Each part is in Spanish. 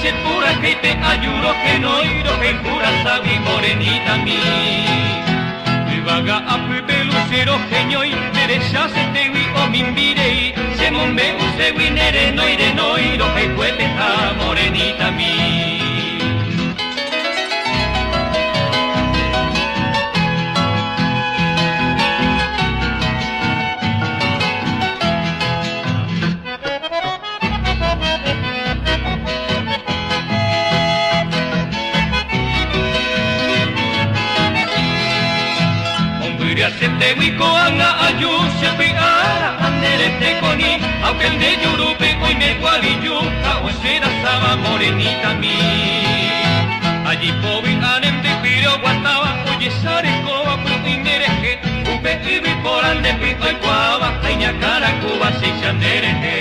se pura que te ayudo que no iro que pura sabi morenita mi. Vaga a pepe lucero geñoi, derecha se te vi o mimbirei, se mombe use winere no iro que puete ta morenita mi. Se te wiko anga ayu se piara andere te koni aunque el de yurupe hoy me gualiyu a será saba morenita mi allí pobi anem de piro guataba oye sare coba pu indereje upe ibi por ande pito y guava caña cara cuba se chandereje.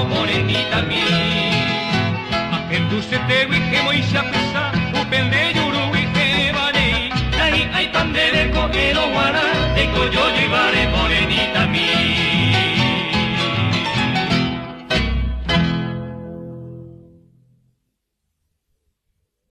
Morenita mi, a que tú se te vi que voy a pesar, upen de yuru y que vale, ahí hay pan de coquero guará, de coyo llevaré morenita.